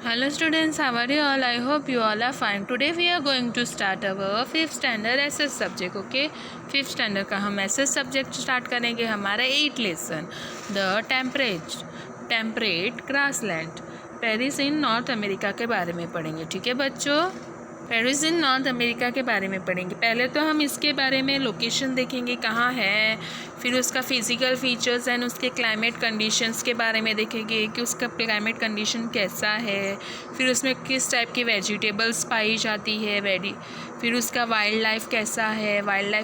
Hello students, how are you all? I hope you all are fine. Today we are going to start our 5th standard SS subject. Okay, 5th standard का हम SS subject start करेंगे. हमारा 8th lesson, the temperate grassland, Paris in North America के बारे में पढ़ेंगे. ठीक है बच्चों, पेरिस इन नॉर्थ अमेरिका के बारे में पढ़ेंगे. पहले तो हम इसके बारे में लोकेशन देखेंगे कहाँ है, फिर उसका फिज़िकल फीचर्स एंड उसके क्लाइमेट कंडीशंस के बारे में देखेंगे कि उसका क्लाइमेट कंडीशन कैसा है, फिर उसमें किस टाइप की वेजिटेबल्स पाई जाती है, फिर उसका वाइल्ड लाइफ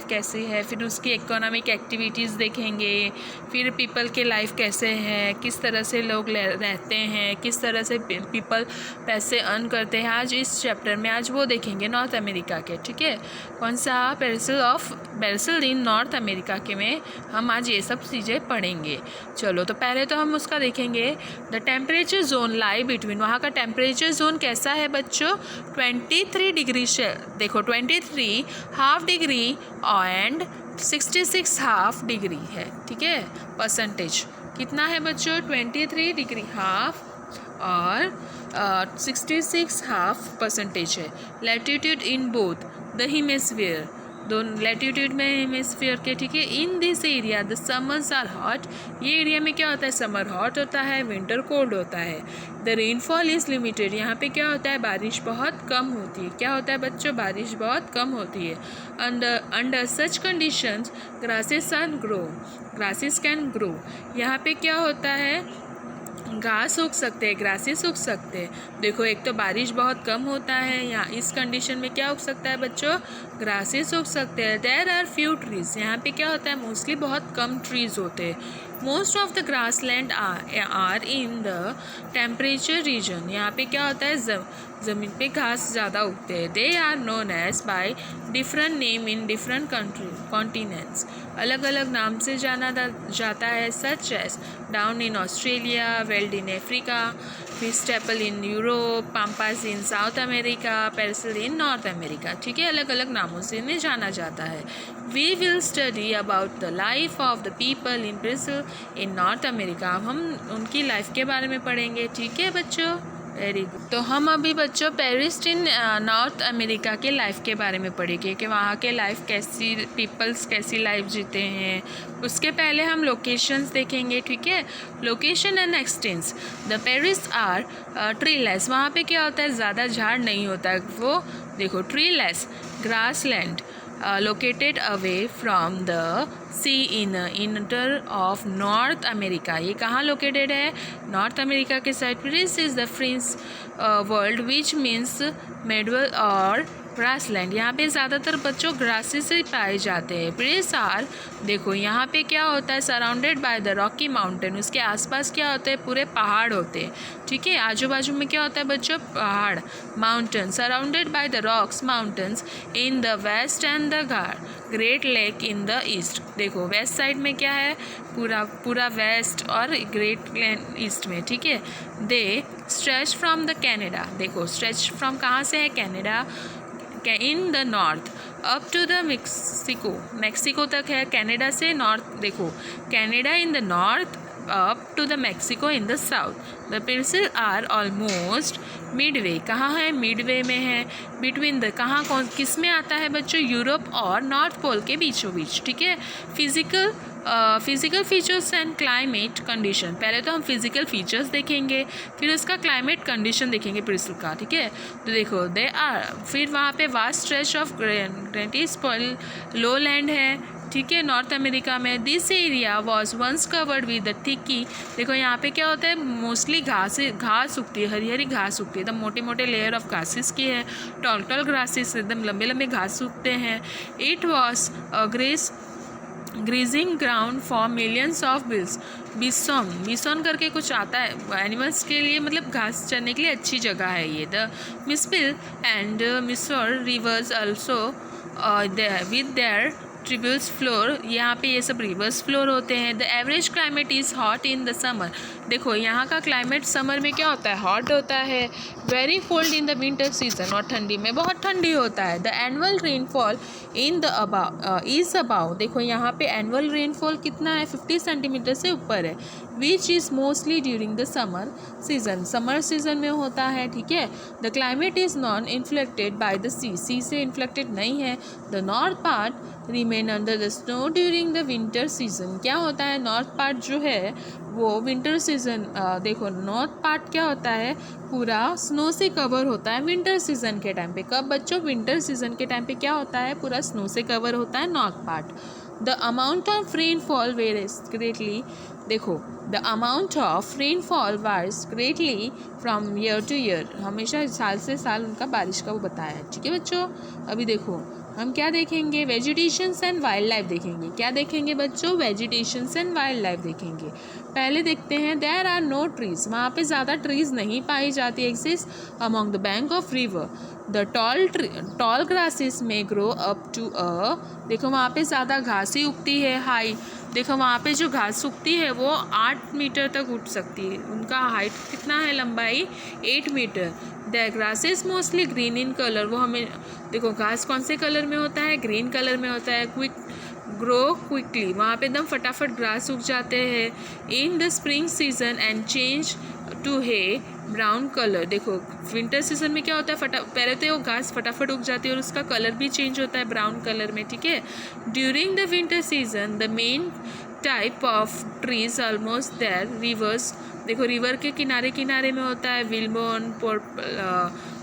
कैसी है, फिर उसकी इकोनॉमिक एक्टिविटीज़ देखेंगे, फिर पीपल के लाइफ कैसे हैं, किस तरह से लोग रहते हैं, किस तरह से पीपल पैसे अर्न करते हैं. आज इस चैप्टर में आज वो देखेंगे नॉर्थ अमेरिका के. ठीक है, कौन सा पेरिस इन नॉर्थ अमेरिका के में हम आज ये सब चीज़ें पढ़ेंगे. चलो तो पहले तो हम उसका देखेंगे. The temperature zone lie between, वहाँ का टेम्परेचर जोन कैसा है बच्चों, 23 डिग्री से देखो 23 half degree and 66 half degree है. ठीक है, परसेंटेज कितना है बच्चों, 23 डिग्री हाफ और 66 हाफ परसेंटेज है. Latitude in both the hemisphere, दोनों लैटिट्यूड में हेमिस्फीयर के. ठीक है, in this area the summers are hot, ये एरिया में क्या होता है, समर हॉट होता है, विंटर कोल्ड होता है. द रेनफॉल इज़ लिमिटेड, यहाँ पे क्या होता है, बारिश बहुत कम होती है. क्या होता है बच्चों, बारिश बहुत कम होती है. Under such conditions grasses can grow, यहाँ पे क्या होता है, घास उग सकते हैं, ग्रासेस उग सकते हैं. देखो एक तो बारिश बहुत कम होता है, यहाँ इस कंडीशन में क्या उग सकता है बच्चों, ग्रासेस उग सकते हैं. देयर आर फ्यू ट्रीज, यहाँ पे क्या होता है, मोस्टली बहुत कम ट्रीज होते हैं. Most of the grass land are in the temperature region, यहाँ पे क्या होता है, ज़मीन पे घास ज़्यादा उगते हैं. They are known as by different name in different continents, अलग अलग नाम से जाना जाता है. Such as down in Australia, veld in Africa, steppe in Europe, pampas in South America, prairies in North America. ठीक है, अलग अलग नामों से इन्हें जाना जाता है. We will study about the life of the people in prairies in North America, हम उनकी लाइफ के बारे में पढ़ेंगे. ठीक है बच्चों, वेरी गुड. तो हम अभी बच्चों पेरिस इन नॉर्थ अमेरिका के लाइफ के बारे में पढ़ेंगे कि वहाँ के लाइफ कैसी, पीपल्स कैसी लाइफ जीते हैं. उसके पहले हम लोकेशंस देखेंगे. ठीक है, location and extents. The prairies are treeless, वहाँ पे क्या होता है, ज़्यादा झाड़ नहीं होता है. वो देखो treeless grass land located away from the sea in inter of North America, ये कहाँ लोकेटेड है, नॉर्थ अमेरिका के साइड. Prairie is the French word which means meadow और ग्रासलैंड, यहाँ पे ज़्यादातर बच्चों ग्रासेस से पाए जाते हैं. पेरिस आर देखो यहाँ पे क्या होता है, surrounded by the Rocky mountain, उसके आसपास क्या होते हैं, पूरे पहाड़ होते हैं. ठीक है, आजू बाजू में क्या होता है बच्चों, पहाड़, mountain, surrounded by the Rockies mountains in the west and the Great Lake in the east. देखो वेस्ट साइड में क्या है, पूरा वेस्ट और ग्रेट ईस्ट में. ठीक है, they stretch from the Canada, देखो स्ट्रेच फ्रॉम कहाँ से है, Canada in the north up to the Mexico तक है. कनाडा से नॉर्थ, देखो Canada in the north up to the Mexico in the south. The prairies are almost midway, कहाँ है, मिडवे में है. बिटवीन द, कहाँ कौन किस में आता है बच्चों, यूरोप और नॉर्थ पोल के बीचों बीच. ठीक है, physical features and climate condition. पहले तो हम फिज़िकल फीचर्स देखेंगे, फिर उसका क्लाइमेट कंडीशन देखेंगे पेरिसल का. ठीक है, तो देखो दे आर, फिर वहाँ पे vast stretch of grassy low land है. ठीक है, नॉर्थ अमेरिका में. This area was once covered with the thick, देखो यहाँ पे क्या होता है, मोस्टली घास उगती है, हरी हरी घास उगती है, एकदम मोटे मोटे लेयर ऑफ घासेस की है, टॉल ग्रासेस, एकदम लंबे लंबे घास उगते हैं. It was greasing ground for millions of बिसॉन करके कुछ आता है एनिमल्स के लिए, मतलब घास चरने के लिए अच्छी जगह है ये. The Mississippi and Missouri rivers also with their tributaries flow, यहाँ पे ये सब रिवर्स फ्लोर होते हैं. The average climate is hot in the summer, देखो यहाँ का क्लाइमेट समर में क्या होता है, हॉट होता है, very cold in the winter season, और ठंडी में बहुत ठंडी होता है। The annual rainfall in the is about, देखो यहाँ पे एनुअल रेनफॉल कितना है, 50 सेंटीमीटर से ऊपर है, which is mostly during the summer season, summer season में होता है, ठीक है। The climate is non inflected by the sea से इन्फ्लेक्टेड नहीं है। The north part remain under the snow during the winter season, क्या होता है, नॉर्थ पार्ट जो है वो विंटर सीजन, देखो नॉर्थ पार्ट क्या होता है, पूरा स्नो से कवर होता है विंटर सीजन के टाइम पे। कब बच्चों, विंटर सीजन के टाइम पे क्या होता है, पूरा स्नो से कवर होता है north part. The amount of rainfall varies greatly, देखो the amount of rainfall varies greatly from year to year, हमेशा साल से साल उनका बारिश का वो बताया है, ठीक है बच्चों। अभी देखो हम क्या देखेंगे, वेजिटेशंस एंड वाइल्ड लाइफ देखेंगे। क्या देखेंगे बच्चों, वेजिटेशंस एंड वाइल्ड लाइफ देखेंगे। पहले देखते हैं, देयर आर नो ट्रीज, वहाँ पे ज़्यादा ट्रीज़ नहीं पाई जाती exist among the bank of river. The tall grasses में ग्रो अप टू देखो वहाँ पे ज़्यादा घास ही उगती है, हाई, देखो वहाँ पे जो घास उगती है वो 8 मीटर तक उठ सकती है, उनका हाइट कितना है, लंबाई 8 metre. The grasses mostly green in colour, वो हमें देखो घास कौन से कलर में होता है, ग्रीन कलर में होता है। क्विक ग्रो क्विकली, वहाँ पे एकदम फटाफट ग्रास उग जाते हैं। In the spring season and change to hay brown colour, देखो विंटर सीजन में क्या होता है, पहले तो वो घास फटाफट उग जाती है और उसका कलर भी चेंज होता है ब्राउन कलर में, ठीक है। During the winter season the main type of trees almost there rivers, देखो रिवर के किनारे किनारे में होता है विल्बोन,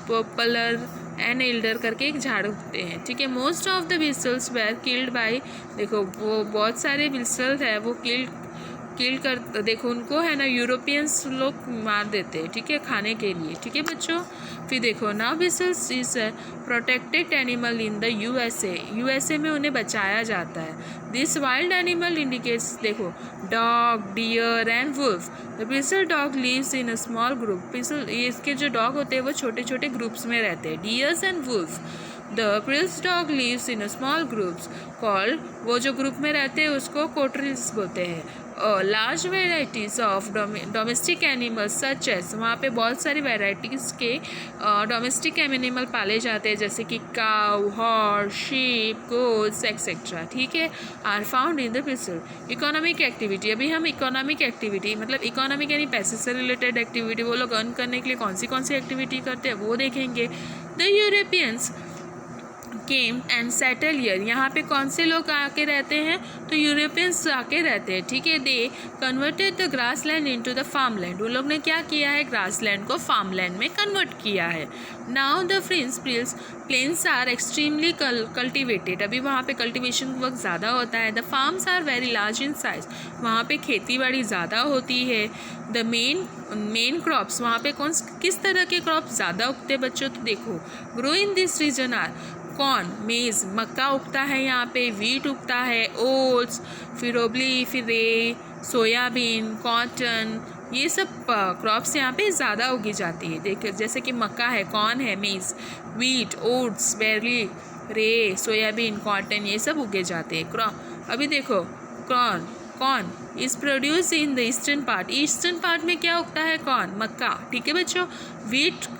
पोपलर एंड एल्डर करके एक झाड़ उगते हैं, ठीक है। Most of the whistles where killed by, देखो वो बहुत सारे विसल है वो किल कर, देखो उनको है ना यूरोपियंस लोग मार देते हैं, ठीक है, खाने के लिए, ठीक है बच्चों। फिर देखो now whistles is protected animal in the USA में उन्हें बचाया जाता है। दिस वाइल्ड एनिमल इंडिकेट्स, देखो dog, deer and wolf. The bristle dog lives in a small group, bristle इसके जो डॉग होते हैं वो छोटे छोटे ग्रुप्स में रहते हैं, deers and wolf. The prairie dog lives in a small groups called, वो जो ग्रुप में रहते हैं उसको कोटरिल्स बोलते हैं। Large varieties of domestic animals such as, वहाँ पे बहुत सारी वेराइटीज़ के डोमेस्टिक एनिमल पाले जाते हैं जैसे कि cow, horse, sheep, goats etcetera, ठीक है, are found in the bristle. Economic activity, अभी हम इकोनॉमिक एक्टिविटी मतलब इकोनॉमिक यानी पैसे से रिलेटेड एक्टिविटी, वो लोग अर्न करने के लिए कौन सी एक्टिविटी करते हैं वो देखेंगे। The Europeans came and settle year, यहाँ पे कौन से लोग आके रहते हैं, तो यूरोपियंस आके रहते हैं, ठीक है। They converted the grass land into the farm land, वो लोग ने क्या किया है, ग्रास लैंड को फार्म लैंड में कन्वर्ट किया है। Now the French plains are extremely cultivated, अभी वहाँ पे कल्टिवेशन वर्क ज़्यादा होता है। The farms are very large in size, वहाँ पे खेती बाड़ी ज़्यादा होती है। द मेन क्रॉप्स, वहाँ पे किस तरह के क्रॉप ज़्यादा उगते हैं बच्चों, तो देखो grow in this region are corn, maize, मक्का उगता है यहाँ पे, वीट उगता है, ओट्स, फिर ओबली, फिर रे, सोयाबीन, कॉटन, ये सब क्रॉप्स यहाँ पे ज़्यादा उगी जाती है। देखिए जैसे कि मक्का है, कॉर्न है, मेज़, वीट, ओट्स, बेर्ली, रे, सोयाबीन, कॉटन, ये सब उगे जाते हैं क्रॉप। अभी देखो corn is produce in the eastern part में क्या उगता है, कॉर्न, मक्का, ठीक है बच्चों। वीट,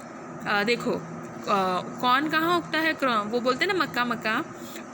देखो कॉर्न कहाँ उगता है, वो बोलते हैं ना मक्का,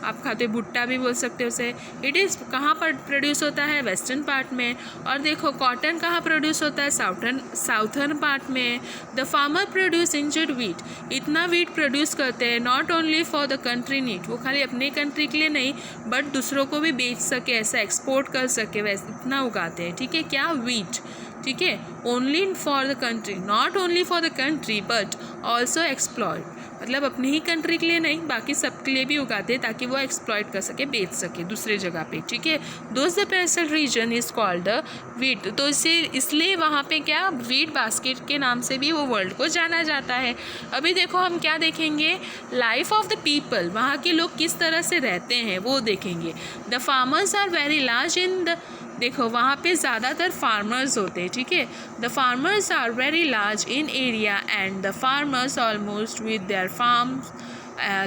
आप खाते भुट्टा भी बोल सकते हो उसे। इट इज़ कहाँ पर प्रोड्यूस होता है, वेस्टर्न पार्ट में। और देखो कॉटन कहाँ प्रोड्यूस होता है, साउथर्न पार्ट में। The farmer produce injured wheat, इतना वीट प्रोड्यूस करते हैं not only for the country need, वो खाली अपने कंट्री के लिए नहीं बट दूसरों को भी बेच सके, ऐसा एक्सपोर्ट कर सके, वैसे इतना उगाते हैं, ठीक है, क्या, वीट, ठीक है। Only for the country, not only for the country but also exploit, मतलब अपनी ही कंट्री के लिए नहीं बाकी सबके लिए भी उगाते हैं ताकि वो एक्सप्लॉयट कर सके, बेच सके दूसरे जगह पे, ठीक है। दोस्त the parcel region is called the wheat, तो इसलिए वहाँ पे क्या, वीट बास्केट के नाम से भी वो वर्ल्ड को जाना जाता है। अभी देखो हम क्या देखेंगे, लाइफ ऑफ द पीपल, वहाँ के लोग किस तरह से रहते हैं वो देखेंगे। The farmers are very large in the, देखो वहाँ पे ज़्यादातर फार्मर्स होते हैं, ठीक है। The farmers are very large in area and the farmers almost with their farms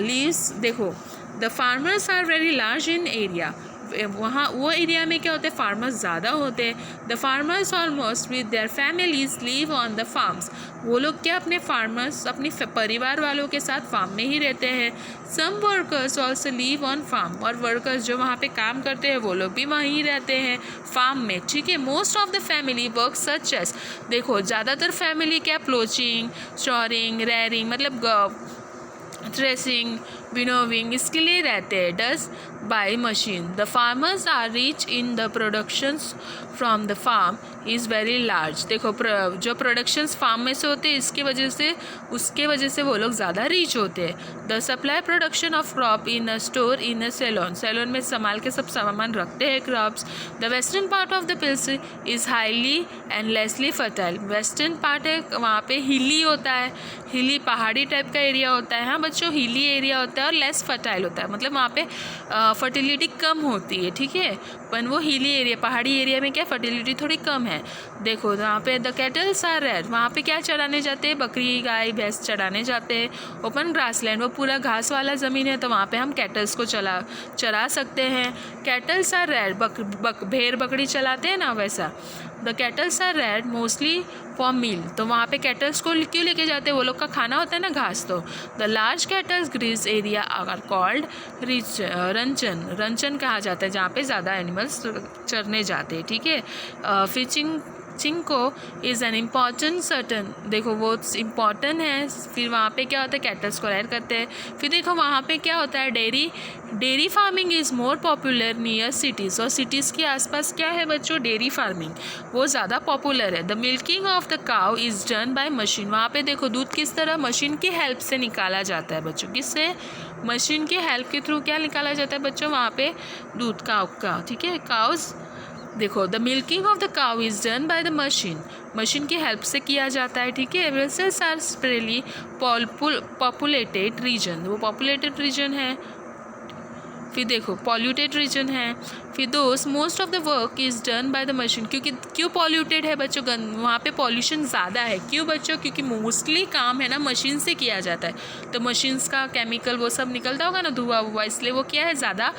lives, देखो the farmers are very large in area, वहाँ वो एरिया में क्या होते हैं, फार्मर्स ज़्यादा होते हैं। The farmers almost with their families live on the farms, वो लोग क्या अपने फार्मर्स अपने परिवार वालों के साथ फार्म में ही रहते हैं। Some workers also live on farm, और वर्कर्स जो वहाँ पे काम करते हैं वो लोग भी वहीं रहते हैं फार्म में, ठीक है। Most of the family work such as, देखो ज़्यादातर फैमिली क्या, प्लोचिंग, स्टोरिंग, रेयरिंग मतलब थ्रेसिंग, विनोविंग इसके लिए रहते हैं, does by machine. The farmers are rich in the productions from the farm is very large, देखो जो प्रोडक्शंस फार्म में से होते हैं उसके वजह से वो लोग ज़्यादा रीच होते हैं। The supply production of crop in a store in a salon में संभाल के सब सामान रखते हैं crops. The western part of the pills is highly and less fertile, western part है वहाँ पे हिली होता है, हिली पहाड़ी टाइप का एरिया होता है, हाँ बच्चों हिली एरिया होता है और लेस फर्टाइल होता है, मतलब वहाँ पे फर्टिलिटी कम होती है, ठीक है। पर वो हिली एरिया पहाड़ी एरिया में क्या फर्टिलिटी थोड़ी कम है। देखो वहाँ पे द कैटल्स आर रेयर, वहाँ पे क्या चराने जाते हैं, बकरी गाय भैंस चराने जाते हैं। ओपन ग्रासलैंड, वो पूरा घास वाला ज़मीन है तो वहाँ पे हम कैटल्स को चरा सकते हैं। कैटल्स आर रेयर, भेड़ बकरी चलाते हैं ना वैसा। The cattles are rear mostly for meal, तो वहाँ पे कैटल्स को क्यों लेके जाते हैं, वो लोग का खाना होता है ना घास। तो the large cattles graze area are called ranches कहा जाता है, जहाँ पे ज़्यादा एनिमल्स चरने जाते हैं, ठीक है। फिर चिंको इज़ एन इम्पॉर्टेंट सर्टन, देखो वो इम्पॉर्टेंट है। फिर वहाँ पे क्या होता है, कैटल्स को रेयर करते हैं। फिर देखो वहाँ पे क्या होता है, dairy farming is more popular near cities, और सिटीज़ के आसपास क्या है बच्चों, डेयरी फार्मिंग वो ज़्यादा पॉपुलर है। The milking of the cow is done by machine, वहाँ पे देखो दूध किस तरह मशीन की हेल्प से निकाला जाता है बच्चों, किससे, मशीन की हेल्प के थ्रू क्या निकाला जाता है बच्चों, वहाँ पे दूध का, ठीक है। काउज, देखो the milking of the cow is done by the machine की हेल्प से किया जाता है, ठीक है। ब्रसेल्स आर स्प्रेली पॉपुलेटेड रीजन, वो पॉपुलेटेड रीजन है। फिर देखो पॉल्यूटेड रीजन है। फिर दोस्त most of the work is done by the machine, क्योंकि क्यों पॉल्यूटेड है बच्चों, वहाँ पे पॉल्यूशन ज़्यादा है, क्यों बच्चों, क्योंकि मोस्टली काम है ना मशीन से किया जाता है, तो मशीन्स का केमिकल वो सब निकलता होगा ना धुआं हुआ, इसलिए वो क्या है ज़्यादा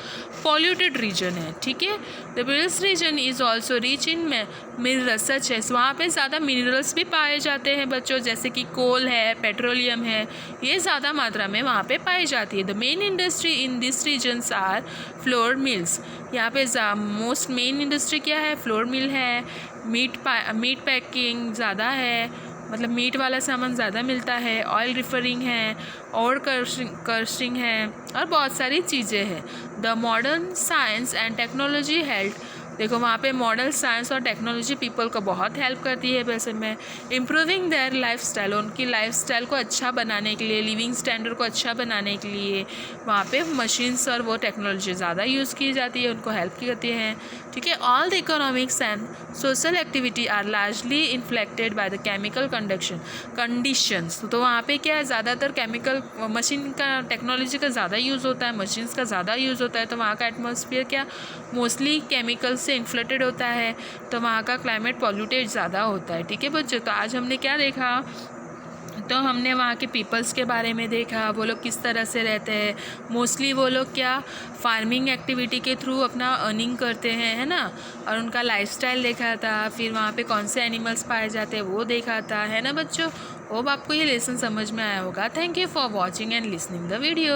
पॉल्यूटेड रीजन है, ठीक है। The prairies region is also rich in minerals such है, वहाँ पे ज़्यादा मिनरल्स भी पाए जाते हैं बच्चों, जैसे कि कोल है, पेट्रोलियम है, ये ज़्यादा मात्रा में वहाँ पे पाई जाती है। The main industry in this regions are flour mills, यहाँ पे मोस्ट मेन इंडस्ट्री क्या है, फ्लोर मिल है। मीट पैकिंग ज़्यादा है, मतलब मीट वाला सामान ज़्यादा मिलता है। ऑयल रिफरिंग है और कर्स्टिंग है और बहुत सारी चीज़ें हैं। The modern science and technology help, देखो वहाँ पे मॉडर्न साइंस और टेक्नोलॉजी पीपल को बहुत हेल्प करती है वैसे में। इम्प्रूविंग देयर लाइफस्टाइल, उनकी लाइफस्टाइल को अच्छा बनाने के लिए, लिविंग स्टैंडर्ड को अच्छा बनाने के लिए वहाँ पे मशीन्स और वो टेक्नोलॉजी ज़्यादा यूज़ की जाती है, उनको हेल्प करती हैं, ठीक है। All the economics and social activity are largely inflected by the chemical conditions, तो वहाँ पे क्या है ज़्यादातर केमिकल मशीन का टेक्नोलॉजी का ज़्यादा यूज़ होता है, मशीन्स का ज़्यादा यूज़ होता है, तो वहाँ का एटमॉस्फेयर क्या मोस्टली केमिकल से इन्फ्लेटेड होता है, तो वहाँ का क्लाइमेट पॉल्यूटेड ज़्यादा होता है, ठीक है बच्चों। तो आज हमने क्या देखा, तो हमने वहाँ के पीपल्स के बारे में देखा, वो लोग किस तरह से रहते हैं, मोस्टली वो लोग क्या फार्मिंग एक्टिविटी के थ्रू अपना अर्निंग करते हैं, है ना, और उनका लाइफस्टाइल देखा था। फिर वहाँ पे कौन से एनिमल्स पाए जाते हैं वो देखा था, है ना बच्चों। होप आपको ये लेसन समझ में आया होगा। Thank you for watching and listening the video.